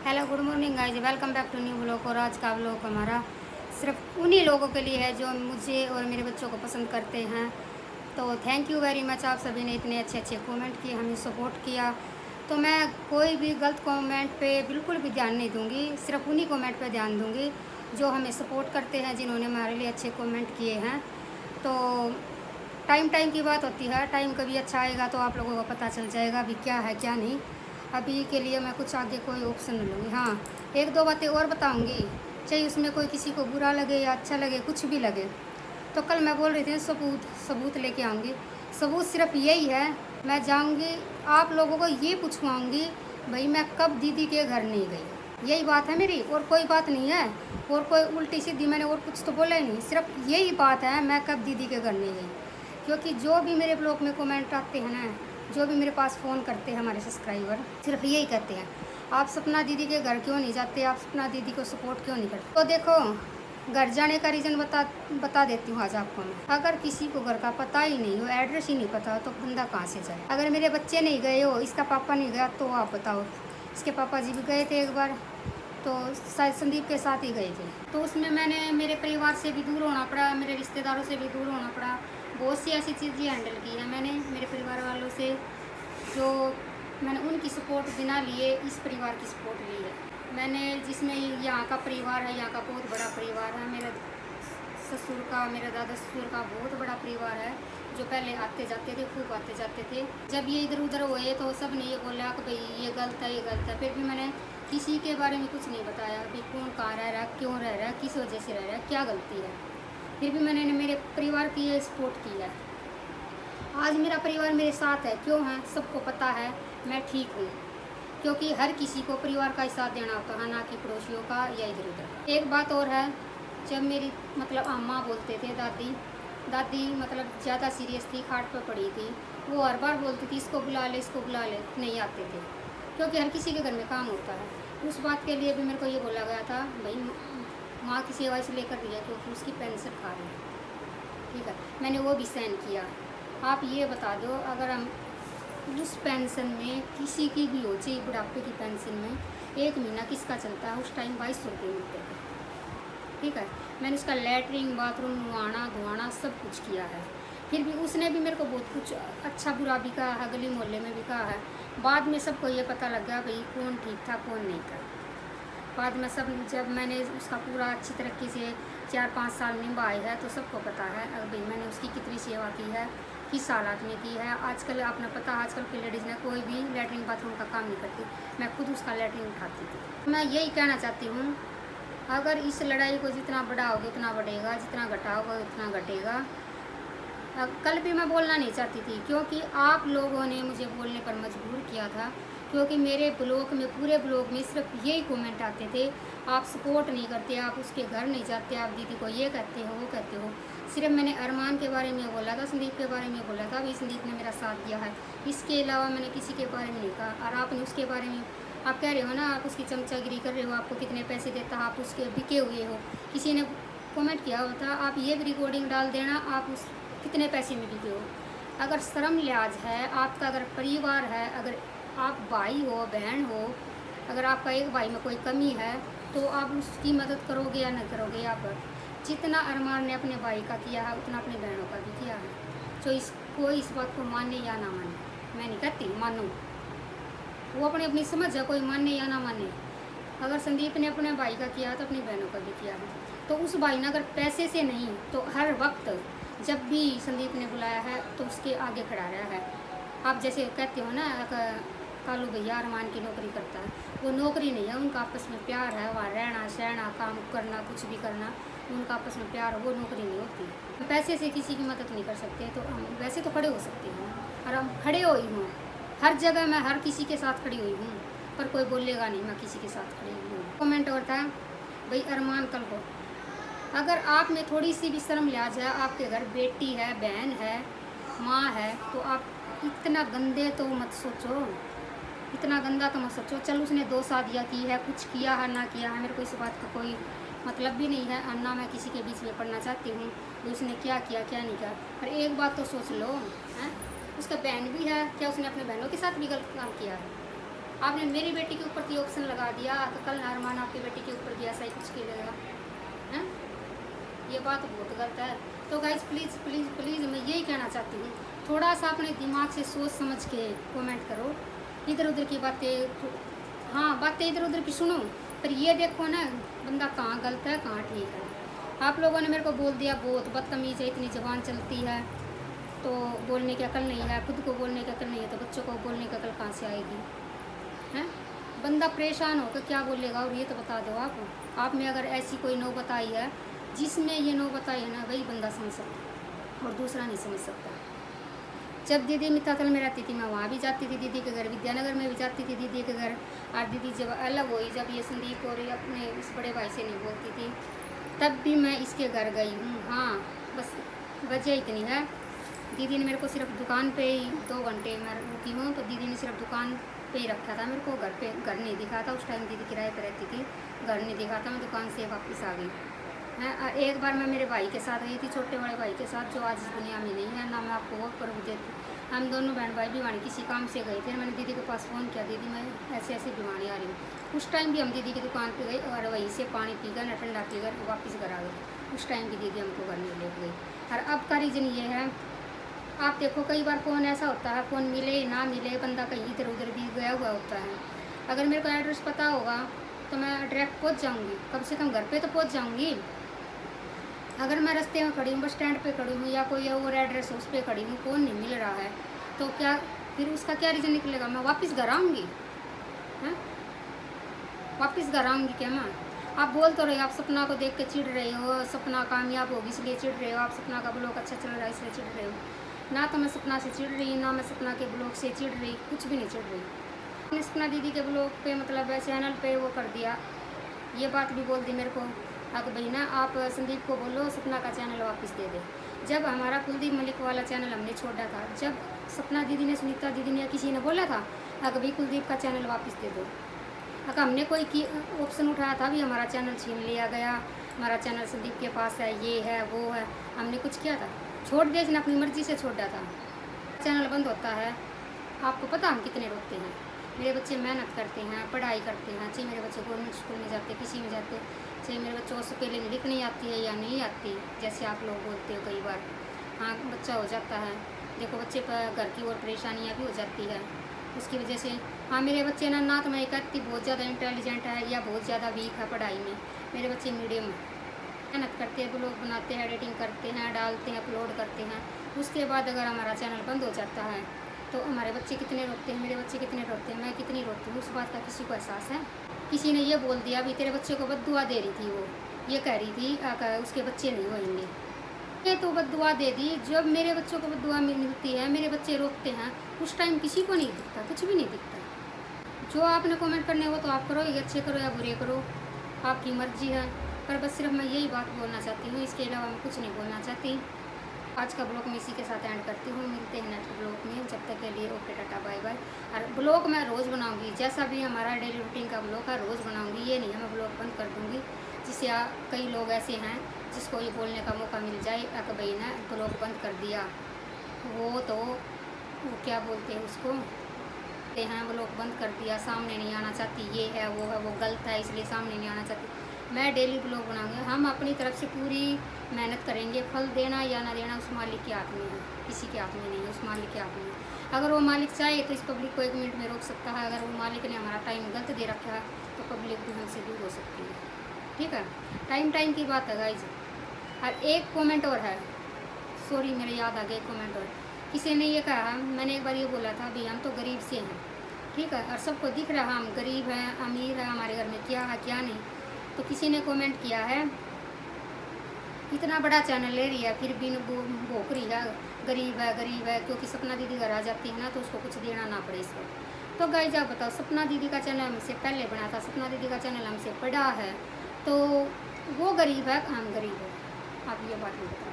Hello good morning guys, welcome back to new blog. और आज का ब्लॉग हमारा सिर्फ उन्हीं लोगों के लिए है जो मुझे और मेरे बच्चों को पसंद करते हैं। तो थैंक यू वेरी मच, आप सभी ने इतने अच्छे अच्छे कमेंट किए, हमें सपोर्ट किया। तो मैं कोई भी गलत कमेंट पे बिल्कुल भी ध्यान नहीं दूंगी, सिर्फ उन्हीं कमेंट पे ध्यान दूंगी जो हमें सपोर्ट करते हैं, जिन्होंने हमारे लिए अच्छे कमेंट किए हैं। तो टाइम टाइम की बात होती है, टाइम कभी अच्छा आएगा तो आप लोगों को पता चल जाएगा अभी क्या है क्या नहीं। अभी के लिए मैं कुछ आगे कोई ऑप्शन नहीं लूँगी। हाँ, एक दो बातें और बताऊँगी, चाहे उसमें कोई किसी को बुरा लगे या अच्छा लगे, कुछ भी लगे। तो कल मैं बोल रही थी सबूत सबूत लेके आऊँगी। सबूत सिर्फ यही है, मैं जाऊँगी आप लोगों को ये पूछवाऊँगी भाई मैं कब दीदी के घर नहीं गई। यही बात है मेरी, और कोई बात नहीं है। और कोई उल्टी सीधी मैंने और कुछ तो बोला ही नहीं, सिर्फ यही बात है मैं कब दीदी के घर नहीं गई। क्योंकि जो भी मेरे ब्लॉग में कमेंट आते हैं ना, जो भी मेरे पास फ़ोन करते हैं हमारे सब्सक्राइबर, सिर्फ यही कहते हैं आप सपना दीदी के घर क्यों नहीं जाते, आप सपना दीदी को सपोर्ट क्यों नहीं करते। तो देखो, घर जाने का रीज़न बता देती हूँ आज आपको मैं। अगर किसी को घर का पता ही नहीं हो, एड्रेस ही नहीं पता, तो बंदा कहाँ से जाए। अगर मेरे बच्चे नहीं गए हो, इसका पापा नहीं गया, तो आप बताओ। इसके पापा जी भी गए थे एक बार, तो शायद संदीप के साथ ही गए थे। तो उसमें मैंने मेरे परिवार से भी दूर होना पड़ा, मेरे रिश्तेदारों से भी दूर होना पड़ा। बहुत सी ऐसी चीज़ें हैंडल की है मैंने मेरे परिवार वालों से, जो मैंने उनकी सपोर्ट बिना लिए इस परिवार की सपोर्ट ली है मैंने। जिसमें यहाँ का परिवार है, यहाँ का बहुत बड़ा परिवार है। मेरे ससुर का, मेरे दादा ससुर का बहुत बड़ा परिवार है, जो पहले आते जाते थे, खूब आते जाते थे। जब ये इधर उधर हुए तो सब ने ये बोला कि भाई ये गलत है, ये गलत है। फिर भी मैंने किसी के बारे में कुछ नहीं बताया, भाई कौन कहाँ रह रहा है, क्यों रह रहा है, किस वजह से रह रहा है, क्या गलती है। फिर भी मैंने मेरे परिवार की ये सपोर्ट की है। आज मेरा परिवार मेरे साथ है, क्यों है सबको पता है, मैं ठीक हूँ। क्योंकि हर किसी को परिवार का ही साथ देना होता है, ना कि पड़ोसियों का या इधर उधर। एक बात और है, जब मेरी मतलब अम्मा बोलते थे, दादी दादी मतलब ज़्यादा सीरियस थी, खाट पर पड़ी थी, वो हर बार बोलती थी इसको बुला ले, इसको बुला ले, नहीं आते थे। क्योंकि हर किसी के घर में काम होता है। उस बात के लिए भी मेरे को ये बोला गया था भाई माँ की सेवा इसलिए कर रही है क्योंकि उसकी पेंशन खा रही है। ठीक है, मैंने वो भी सहन किया। आप ये बता दो, अगर हम उस पेंशन में किसी की भी हो, चाहे बुढ़ापे की पेंशन में, एक महीना किसका चलता है, उस टाइम 2200 रुपये मिलते थे। ठीक है, मैंने उसका लैट्रिन, बाथरूम, नहाना धोना सब कुछ किया है। फिर भी उसने भी मेरे को बहुत कुछ अच्छा बुरा भी कहा है, गली मोहल्ले में भी कहा है। बाद में सबको ये पता लग गया भाई कौन ठीक था कौन नहीं था। बाद में सब, जब मैंने उसका पूरा अच्छी तरीके से 4-5 साल निभाए है, तो सबको पता है भाई मैंने उसकी कितनी सेवा की है, किस हालात में की है। आजकल आपने पता, आजकल की लेडीज़ ने कोई भी लैट्रिन बाथरूम का काम नहीं करती। मैं खुद उसका लैट्रिन उठाती थी। मैं यही कहना चाहती हूँ, अगर इस लड़ाई को जितना बढ़ाओगे उतना बढ़ेगा, जितना घटाओगे उतना घटेगा। कल भी मैं बोलना नहीं चाहती थी, क्योंकि आप लोगों ने मुझे बोलने पर मजबूर किया था। क्योंकि मेरे ब्लॉग में, पूरे ब्लॉग में सिर्फ यही कमेंट आते थे, आप सपोर्ट नहीं करते, आप उसके घर नहीं जाते, आप दीदी को ये कहते हो वो कहते हो। सिर्फ मैंने अरमान के बारे में बोला था, संदीप के बारे में बोला था, अभी संदीप ने मेरा साथ दिया है। इसके अलावा मैंने किसी के बारे में नहीं कहा। और आपने उसके बारे में, आप कह रहे हो ना, आप उसकी चमचागिरी कर रहे हो, आपको कितने पैसे देता, आप उसके बिके हुए हो। किसी ने कमेंट किया होता, आप ये भी रिकॉर्डिंग डाल देना, आप उस कितने पैसे में बिके हो। अगर शर्म लिहाज है आपका, अगर परिवार है, अगर आप भाई हो बहन हो, अगर आपका एक भाई में कोई कमी है, तो आप उसकी मदद करोगे या नहीं करोगे। आप जितना अरमान ने अपने भाई का किया है, उतना अपनी बहनों का भी किया है। तो कोई इस बात को माने या ना माने, मैं नहीं कहती मानो, वो अपनी अपनी समझ है, कोई माने या ना माने। अगर संदीप ने अपने भाई का किया तो अपनी बहनों का भी किया है। तो उस भाई ने अगर पैसे से नहीं, तो हर वक्त जब भी संदीप ने बुलाया है तो उसके आगे खड़ा रहा है। आप जैसे कहते हो ना, कालू भैया अरमान की नौकरी करता है, वो नौकरी नहीं है, उनका आपस में प्यार है। वहाँ रहना सहना, काम करना, कुछ भी करना, उनका आपस में प्यार, वो नौकरी नहीं होती। पैसे से किसी की मदद नहीं कर सकते, तो हम वैसे तो खड़े हो सकते हैं, और हम खड़े हो ही हूँ हर जगह। मैं हर किसी के साथ खड़ी हुई हूँ, पर कोई बोलेगा नहीं मैं किसी के साथ खड़ी हुई हूँ। कमेंट और था भाई अरमान, कल को अगर आप में थोड़ी सी भी शर्म लिहाज है, आपके घर बेटी है, बहन है, माँ है, तो आप इतना गंदे तो मत सोचो, इतना गंदा तो मत सोचो। चल उसने 2 शादियाँ की है, कुछ किया है ना किया है, मेरे को इस बात का कोई मतलब भी नहीं है, और ना मैं किसी के बीच में पढ़ना चाहती हूँ उसने क्या किया क्या नहीं किया। पर एक बात तो सोच लो, हैं, उसका बहन भी है, क्या उसने अपने बहनों के साथ भी गलत काम किया है? आपने मेरी बेटी के ऊपर भी ऑप्शन लगा दिया तो कल नारमान आपकी बेटी के ऊपर भी ऐसा ही कुछ किया है। ये बात बहुत गलत है। तो गाइज प्लीज़ प्लीज़ प्लीज़ मैं यही कहना चाहती हूँ, थोड़ा सा अपने दिमाग से सोच समझ के कमेंट करो। इधर उधर की बातें, हाँ बातें इधर उधर की सुनो, पर ये देखो ना बंदा कहाँ गलत है कहाँ ठीक है। आप लोगों ने मेरे को बोल दिया बहुत बदतमीज़ है, इतनी ज़बान चलती है तो बोलने की अकल नहीं है, खुद को बोलने की अकल नहीं है तो बच्चों को बोलने की अकल कहाँ से आएगी हैं। बंदा परेशान होकर क्या बोलेगा, और ये तो बता दो आप में अगर ऐसी कोई नौबत आई है जिसमें ये नौबत आई है ना, वही बंदा समझ सकता और दूसरा नहीं समझ सकता। जब दीदी मितातल में रहती थी मैं वहाँ भी जाती थी दीदी के घर, विद्यानगर में भी जाती थी दीदी के घर। और दीदी जब अलग हुई, जब ये संदीप और ये अपने इस बड़े भाई से नहीं बोलती थी, तब भी मैं इसके घर गई हूँ। हाँ बस वजह इतनी है, दीदी ने मेरे को सिर्फ दुकान पे ही 2 घंटे मैं रुकी हूँ, तो दीदी ने सिर्फ दुकान पे ही रखा था मेरे को, घर नहीं दिखा था। उस टाइम दीदी किराए पर रहती थी, घर नहीं दिखा था, मैं दुकान से वापस आ गई। मैं एक बार मैं मेरे भाई के साथ गई थी, छोटे बड़े भाई के साथ, जो आज इस दुनिया में नहीं है ना। मैं आपको वो प्रभु देती, हम दोनों बहन भाई भिवानी किसी काम से गए थे। मैंने दीदी के पास फ़ोन किया, दीदी मैं ऐसे ऐसे भिवानी आ रही हूँ। उस टाइम भी हम दीदी की दुकान पे गए और वहीं से पानी पीकर न ठंडा पीकर वापस घर आ गए। उस टाइम भी दीदी हमको घर नहीं ले गई। और अब का रीज़न ये है, आप देखो कई बार फ़ोन ऐसा होता है, फ़ोन मिले ना मिले, बंदा कहीं इधर उधर भी गया हुआ होता है। अगर मेरे को एड्रेस पता होगा तो मैं डायरेक्ट पहुँच जाऊँगी, कम से कम घर पर तो पहुँच जाऊँगी। अगर मैं रास्ते में खड़ी हूँ, बस स्टैंड पे खड़ी हूँ या कोई और एड्रेस उस पर खड़ी हूँ, फ़ोन नहीं मिल रहा है, तो क्या फिर उसका क्या रीज़न निकलेगा? मैं वापस घर आऊँगी? हैं, वापस घर आऊँगी क्या मैं? आप बोल तो रहे, आप सपना को देख के चिढ़ रहे हो, सपना कामयाब होगी इसलिए चिढ़ रहे हो, आप सपना का ब्लॉग अच्छा चल रहा है इसलिए चिढ़ रहे हो। ना तो मैं सपना से चिढ़ रही, ना मैं सपना के ब्लॉग से चिढ़ रही, कुछ भी नहीं चिढ़ रही। मैंने सपना दीदी के ब्लॉग पे मतलब चैनल पे वो कर दिया, ये बात भी बोल दी मेरे को, अगर भाई ना आप संदीप को बोलो सपना का चैनल वापस दे दे। जब हमारा कुलदीप मलिक वाला चैनल हमने छोड़ा था, जब सपना दीदी ने, सुनीता दीदी ने या किसी ने बोला था अगर भाई कुलदीप का चैनल वापस दे दो, अगर हमने कोई ऑप्शन उठाया था भी हमारा चैनल छीन लिया गया, हमारा चैनल संदीप के पास है, ये है वो है, हमने कुछ किया था? छोड़ दिया, इसने अपनी मर्ज़ी से छोड़ा था। चैनल बंद होता है, आपको पता हम कितने रोकते हैं। मेरे बच्चे मेहनत करते हैं, पढ़ाई करते हैं, चाहे मेरे बच्चे गवर्नमेंट स्कूल में जाते, किसी में जाते, चाहे मेरे बच्चों को स्पेलिंग लिखनी आती है या नहीं आती, जैसे आप लोग बोलते हो कई बार। हाँ बच्चा हो जाता है, देखो बच्चे पर घर की और परेशानियाँ भी हो जाती है उसकी वजह से। हाँ मेरे बच्चे ना तो मैं कहती बहुत ज़्यादा इंटेलिजेंट है या बहुत ज़्यादा वीक है पढ़ाई में, मेरे बच्चे मीडियम मेहनत करते हैं, ब्लॉग बनाते हैं, एडिटिंग करते हैं, डालते हैं, अपलोड करते हैं। उसके बाद अगर हमारा चैनल बंद हो जाता है तो हमारे बच्चे कितने रोते हैं, मेरे बच्चे कितने रोते हैं, मैं कितनी रोती हूँ, उस बात का किसी को एहसास है? किसी ने ये बोल दिया अभी तेरे बच्चे को बद्दुआ दे रही थी, वो ये कह रही थी उसके बच्चे नहीं होंगे, ये तो बद्दुआ दे दी। जब मेरे बच्चों को बद्दुआ मिलती है, मेरे बच्चे रोकते हैं, उस टाइम किसी को नहीं दिखता, कुछ भी नहीं दिखता। जो आपने कमेंट करने हो तो आप करो, ये अच्छे करो या बुरे करो, आपकी मर्जी है। पर बस सिर्फ मैं यही बात बोलना चाहती हूँ, इसके अलावा मैं कुछ नहीं बोलना चाहती। आज का ब्लॉग मैं इसी के साथ एंड करती हूँ, मिलते हैं नेक्स्ट ब्लॉग में, जब तक के लिए ओके टाटा बाय बाय। और ब्लॉग मैं रोज़ बनाऊँगी, जैसा भी हमारा डेली रूटीन का ब्लॉग है रोज़ बनाऊँगी, ये नहीं है मैं ब्लॉग बंद कर दूँगी। जिससे कई लोग ऐसे हैं जिसको ये बोलने का मौका मिल जाए कि भाई ने ब्लॉग बंद कर दिया, वो क्या बोलते हैं उसको, हैं ब्लॉग बंद कर दिया, सामने नहीं आना चाहती, ये है वो गलत है इसलिए सामने नहीं आना चाहती। मैं डेली ब्लॉग बनाऊंगी, हम अपनी तरफ से पूरी मेहनत करेंगे, फल देना या ना देना उस मालिक के हाथ में है, किसी के हाथ में नहीं है, उस मालिक के हाथ में है। अगर वो मालिक चाहे तो इस पब्लिक को 1 मिनट में रोक सकता है, अगर वो मालिक ने हमारा टाइम गलत दे रखा है तो पब्लिक भी हमसे दूर हो सकती है। ठीक है, टाइम की बात है गाइज। और एक कमेंट और है, सॉरी मेरे याद आ गया कमेंट और, किसी ने ये कहा, मैंने एक बार ये बोला था भाई हम तो गरीब से हैं, ठीक है, और सबको दिख रहा हम गरीब हैं अमीर है, हमारे घर में क्या है क्या नहीं। तो किसी ने कमेंट किया है इतना बड़ा चैनल ले रही है फिर भी भोक रही है, गरीब है, क्योंकि सपना दीदी घर आ जाती है ना तो उसको कुछ देना ना पड़े इसको। तो गाइस आप बताओ, सपना दीदी का चैनल हमसे पहले बना था, सपना दीदी का चैनल हमसे बड़ा है, तो वो गरीब है हम गरीब है? आप ये बात नहीं बताओ।